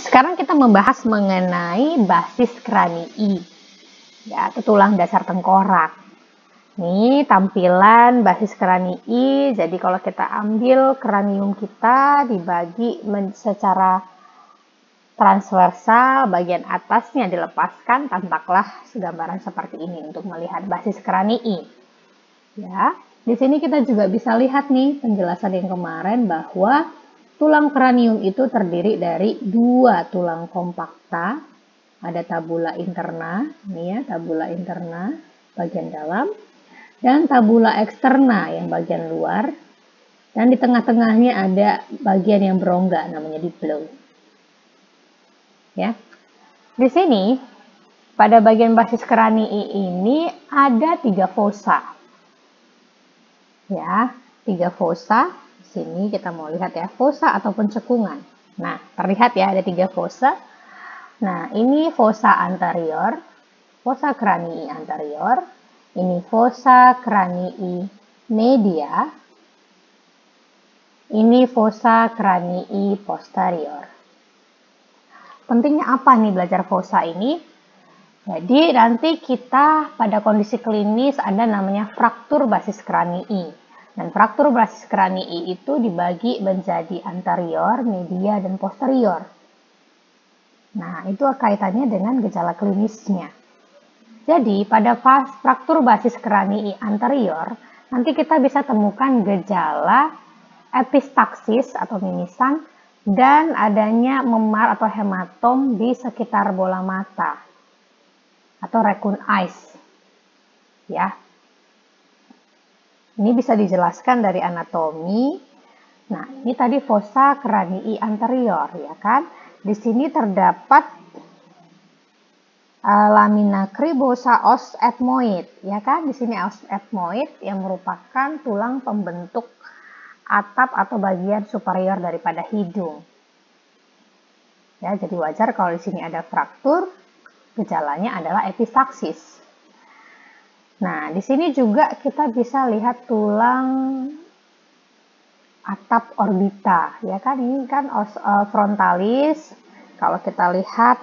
sekarang kita membahas mengenai basis kranii, ya, atau tulang dasar tengkorak. Ini tampilan basis kranii. Jadi kalau kita ambil kranium kita dibagi secara transversal, bagian atasnya dilepaskan, tampaklah gambaran seperti ini untuk melihat basis kranii. Ya, di sini kita juga bisa lihat nih penjelasan yang kemarin bahwa tulang kranium itu terdiri dari dua tulang kompakta, ada tabula interna, ini ya, tabula interna bagian dalam, dan tabula eksterna yang bagian luar, dan di tengah-tengahnya ada bagian yang berongga namanya diploid. Ya, di sini pada bagian basis kranii ini ada 3 fossa. Ya, 3 fossa. Di sini kita mau lihat ya, fossa ataupun cekungan. Nah, terlihat ya ada 3 fossa. Nah, ini fossa anterior, fossa kranii anterior, ini fossa kranii media, ini fossa kranii posterior. Pentingnya apa nih belajar fossa ini? Jadi nanti kita pada kondisi klinis ada namanya fraktur basis kranii. Dan fraktur basis kranii itu dibagi menjadi anterior, media, dan posterior. Nah, itu kaitannya dengan gejala klinisnya. Jadi pada fraktur basis kranii anterior, nanti kita bisa temukan gejala epistaksis atau mimisan dan adanya memar atau hematom di sekitar bola mata atau raccoon eyes. Ya. Ini bisa dijelaskan dari anatomi. Nah, ini tadi fossa kranii anterior, ya kan? Di sini terdapat lamina cribosa os ethmoid, ya kan? Di sini os ethmoid yang merupakan tulang pembentuk atap atau bagian superior daripada hidung. Ya, jadi wajar kalau di sini ada fraktur, gejalanya adalah epistaksis. Nah, di sini juga kita bisa lihat tulang atap orbita, ya kan? Ini kan os frontalis. Kalau kita lihat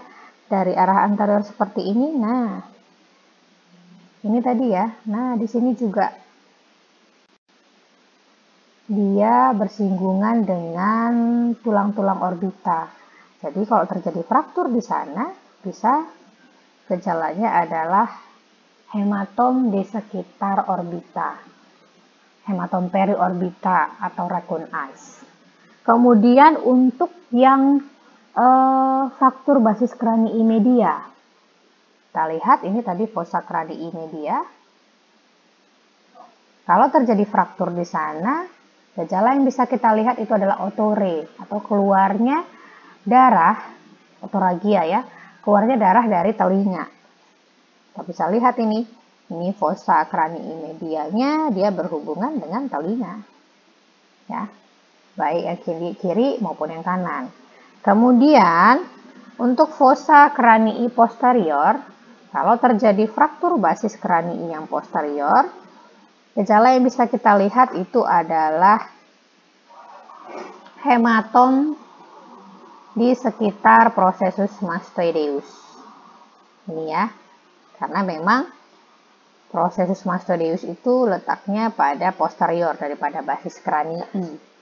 dari arah anterior seperti ini, nah, ini tadi ya. Nah, di sini juga dia bersinggungan dengan tulang-tulang orbita. Jadi kalau terjadi fraktur di sana, bisa gejalanya adalah hematom di sekitar orbita, hematom periorbita atau raccoon eyes. Kemudian untuk yang fraktur basis kranii media, kita lihat ini tadi fossa kranii media. Kalau terjadi fraktur di sana, gejala yang bisa kita lihat itu adalah otore atau keluarnya darah, otoragia ya, keluarnya darah dari telinga. Kita bisa lihat ini fossa kranii medianya, dia berhubungan dengan telinga. Ya, baik yang kiri maupun yang kanan. Kemudian untuk fossa kranii posterior, kalau terjadi fraktur basis kranii yang posterior, gejala yang bisa kita lihat itu adalah hematom di sekitar processus mastoideus. Ini ya, karena memang processus mastoideus itu letaknya pada posterior daripada basis kranii.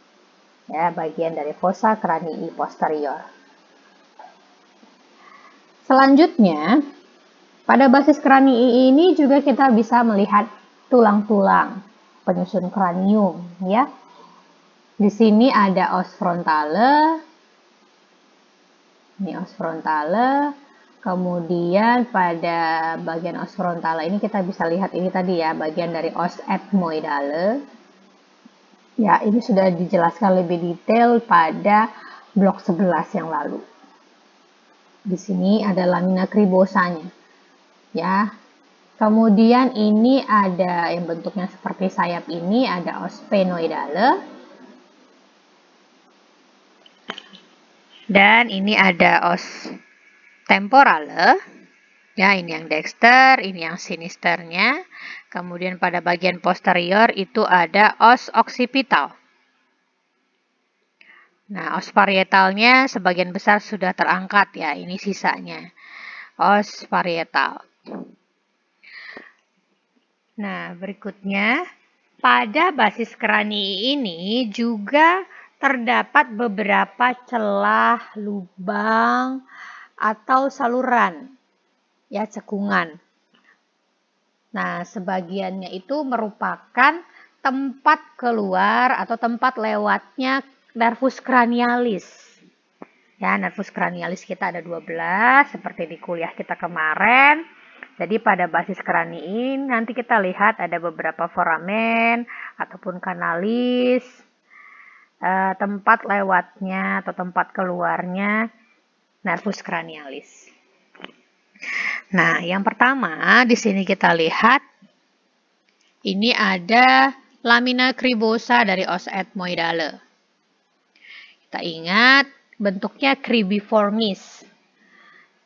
Ya, bagian dari fossa kranii posterior. Selanjutnya, pada basis kranii ini juga kita bisa melihat tulang-tulang penyusun kranium, ya. Di sini ada os frontale. Ini os frontale. Kemudian pada bagian os frontale ini kita bisa lihat ini tadi ya, bagian dari os ethmoidale. Ya, ini sudah dijelaskan lebih detail pada blok 11 yang lalu. Di sini ada lamina cribosanya. Ya. Kemudian ini ada yang bentuknya seperti sayap ini, ada os sphenoidale. Dan ini ada os temporale. Ya, ini yang dexter, ini yang sinisternya. Kemudian pada bagian posterior itu ada os occipital. Nah, os parietalnya sebagian besar sudah terangkat ya, ini sisanya. Os parietal. Nah, berikutnya, pada basis krani ini juga terdapat beberapa celah, lubang, atau saluran, ya, cekungan. Nah, sebagiannya itu merupakan tempat keluar atau tempat lewatnya nervus cranialis. Ya, nervus cranialis kita ada 12, seperti di kuliah kita kemarin. Jadi pada basis krani ini nanti kita lihat ada beberapa foramen ataupun kanalis, tempat lewatnya atau tempat keluarnya nervus cranialis. Nah, yang pertama di sini kita lihat ini ada lamina cribosa dari os ethmoidale. Kita ingat bentuknya cribiformis.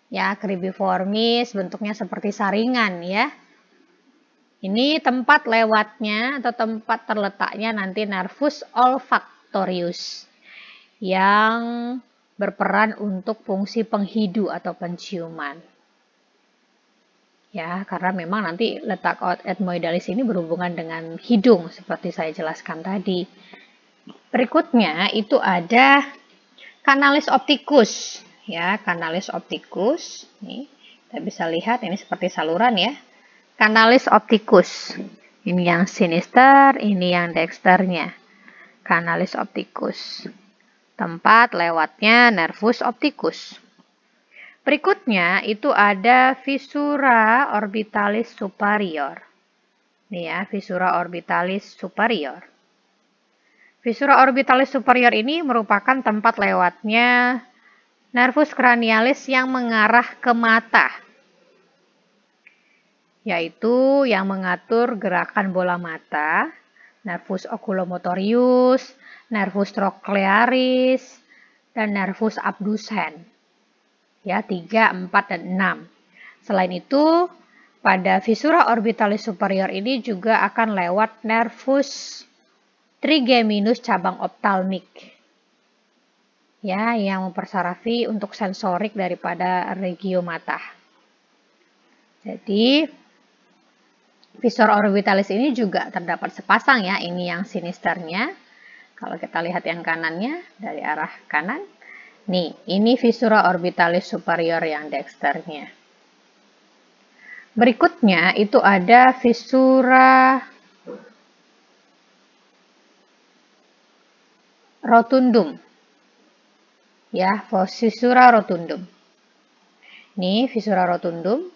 Ya, cribiformis bentuknya seperti saringan ya. Ini tempat lewatnya atau tempat terletaknya nanti nervus olfactorius yang berperan untuk fungsi penghidu atau penciuman. Ya, karena memang nanti letak ethmoidalis ini berhubungan dengan hidung seperti saya jelaskan tadi. Berikutnya itu ada canalis opticus. Ya, canalis opticus. Nih, kita bisa lihat ini seperti saluran ya. Canalis opticus. Ini yang sinister, ini yang dexternya. Canalis opticus. Tempat lewatnya nervus opticus. Berikutnya itu ada fissura orbitalis superior. Nih ya, fissura orbitalis superior. Fissura orbitalis superior ini merupakan tempat lewatnya nervus cranialis yang mengarah ke mata, yaitu yang mengatur gerakan bola mata, nervus oculomotorius, nervus trochlearis, dan nervus abducens. Ya, 3, 4, dan 6. Selain itu, pada fissura orbitalis superior ini juga akan lewat nervus trigeminus cabang optalmik. Ya, yang mempersarafi untuk sensorik daripada regio mata. Jadi, fissura orbitalis ini juga terdapat sepasang ya, ini yang sinisternya. Kalau kita lihat yang kanannya dari arah kanan, nih, ini fissura orbitalis superior yang dexternya. Berikutnya itu ada fissura rotundum. Ya, fissura rotundum. Ini fissura rotundum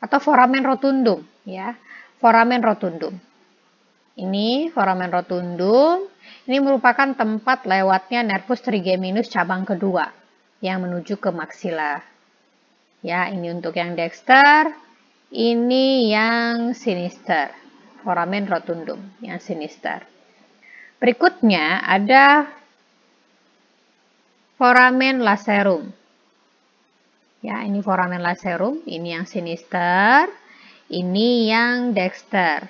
atau foramen rotundum ya. Foramen rotundum. Ini foramen rotundum. Ini merupakan tempat lewatnya nervus trigeminus cabang kedua yang menuju ke maksila. Ya, ini untuk yang dexter, ini yang sinister. Foramen rotundum yang sinister. Berikutnya ada foramen lacerum. Ya, ini foramen lacerum, ini yang sinister, ini yang dexter.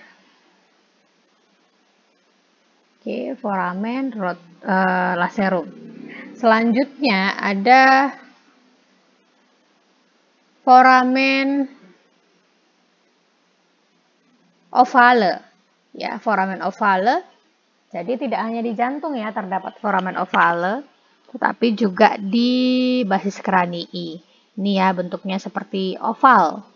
Oke, foramen lacerum. Selanjutnya ada foramen ovale. Ya, foramen ovale. Jadi tidak hanya di jantung ya terdapat foramen ovale, tetapi juga di basis kranii. Ini ya bentuknya seperti oval.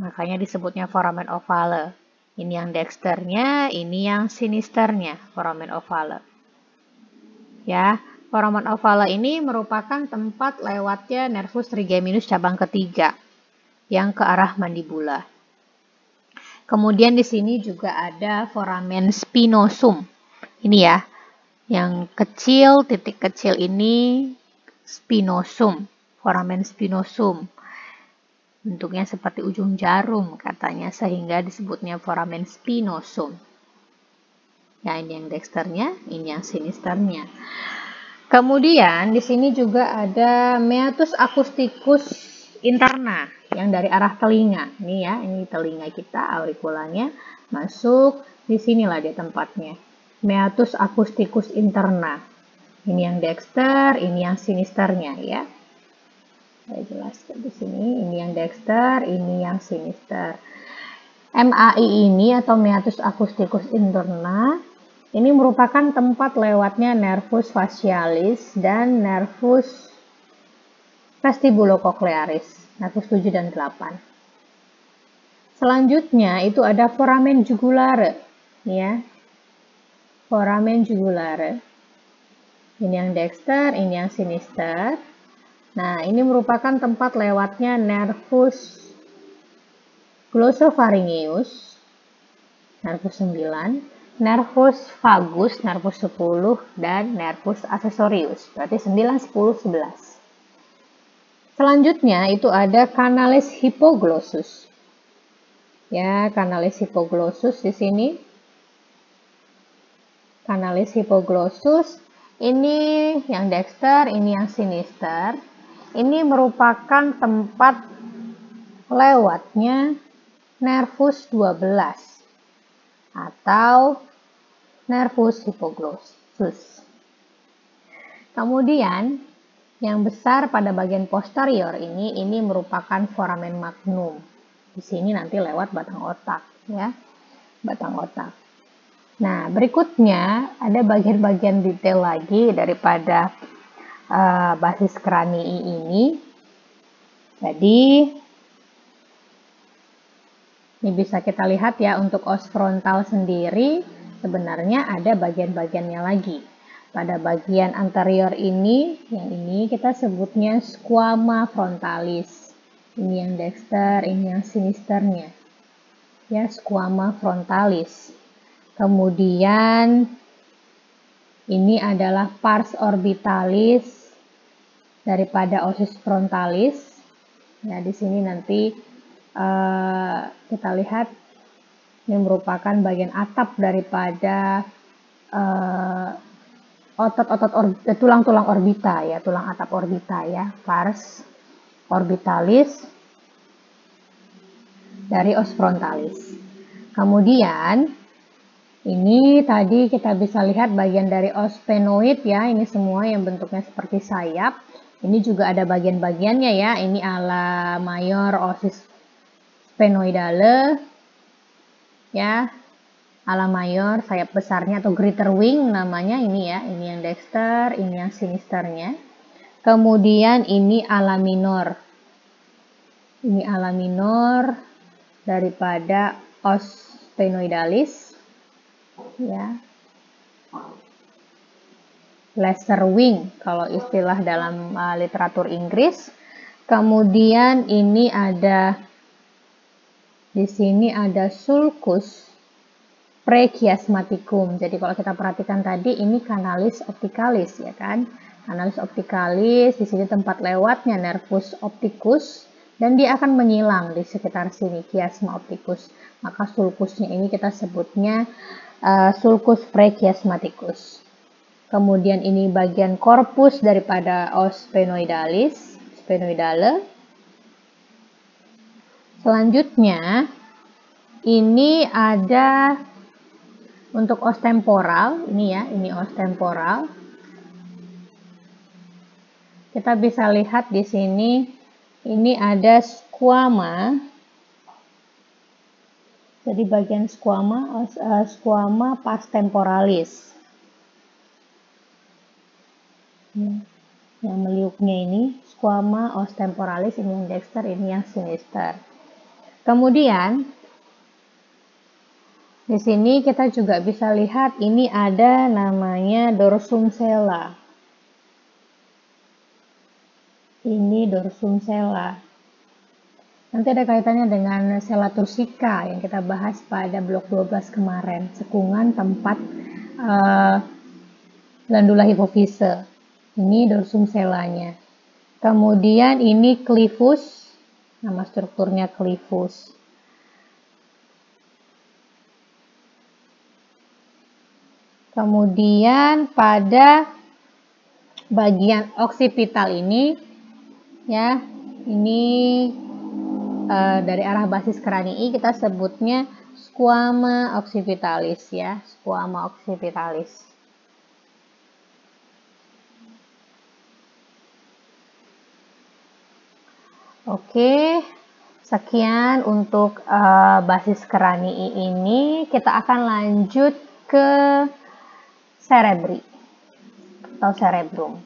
Makanya disebutnya foramen ovale. Ini yang dexternya, ini yang sinisternya, foramen ovale. Ya, foramen ovale ini merupakan tempat lewatnya nervus trigeminus cabang ketiga yang ke arah mandibula. Kemudian di sini juga ada foramen spinosum. Ini ya, yang kecil, titik kecil ini spinosum, foramen spinosum. Bentuknya seperti ujung jarum katanya, sehingga disebutnya foramen spinosum. Ya, ini yang dexternya, ini yang sinisternya. Kemudian di sini juga ada meatus acousticus interna yang dari arah telinga. Ini ya, ini telinga kita, aurikulanya masuk di sinilah dia tempatnya. meatus acousticus interna. Ini yang dexter, ini yang sinisternya ya. Saya jelaskan di sini, ini yang dexter, ini yang sinister. MAI ini atau meatus acousticus interna ini merupakan tempat lewatnya nervus facialis dan nervus vestibulocochlearis, nervus 7 dan 8. Selanjutnya itu ada foramen jugulare, ya. Foramen jugulare. Ini yang dexter, ini yang sinister. Nah, ini merupakan tempat lewatnya nervus glossopharyngeus, nervus 9, nervus vagus, nervus 10, dan nervus accessorius. Berarti 9, 10, 11. Selanjutnya itu ada canalis hypoglossus. Ya, canalis hypoglossus di sini. Canalis hypoglossus ini yang dexter, ini yang sinister. Ini merupakan tempat lewatnya nervus 12 atau nervus hypoglossus. Kemudian yang besar pada bagian posterior ini merupakan foramen magnum. Di sini nanti lewat batang otak ya, batang otak. Nah, berikutnya ada bagian-bagian detail lagi daripada basis kranii ini. Jadi ini bisa kita lihat ya, untuk os frontal sendiri sebenarnya ada bagian-bagiannya lagi. Pada bagian anterior ini, yang ini kita sebutnya squama frontalis. Ini yang dexter, ini yang sinisternya. Ya, squama frontalis. Kemudian ini adalah pars orbitalis daripada osis frontalis. Ya, di sini nanti kita lihat ini merupakan bagian atap daripada tulang-tulang orbita ya, tulang atap orbita ya, pars orbitalis dari os frontalis. Kemudian ini tadi kita bisa lihat bagian dari os sphenoid ya, ini semua yang bentuknya seperti sayap. Ini juga ada bagian-bagiannya ya, ini ala mayor osis sphenoidale ya, ala mayor sayap besarnya atau greater wing namanya ini ya, ini yang dexter, ini yang sinisternya. Kemudian ini ala minor. Ini ala minor daripada os sphenoidalis ya. Lesser wing kalau istilah dalam literatur Inggris. Kemudian ini ada di sini ada sulcus prechiasmaticum. Jadi kalau kita perhatikan tadi ini canalis opticalis ya kan. Canalis opticalis di sini tempat lewatnya nervus opticus dan dia akan menyilang di sekitar sini chiasma opticus. Maka sulcusnya ini kita sebutnya sulcus prechiasmaticus. Kemudian ini bagian korpus daripada os sphenoidale. Selanjutnya ini ada untuk os temporal, ini ya, ini os temporal. Kita bisa lihat di sini ini ada squama. Jadi bagian squama pars temporalis. Yang meliuknya ini squama os temporalis, ini yang dexter, ini yang sinister. Kemudian di sini kita juga bisa lihat ini ada namanya dorsum sella. Ini dorsum sella. Nanti ada kaitannya dengan sella tursika yang kita bahas pada blok 12 kemarin, cekungan tempat glandula hipofise. Ini dorsum sellanya. Kemudian ini clivus, nama strukturnya clivus. Kemudian pada bagian oksipital ini ya, ini dari arah basis kranii kita sebutnya squama occipitalis ya, squama occipitalis. Oke, sekian untuk basis keranii ini. Kita akan lanjut ke cerebri atau cerebrum.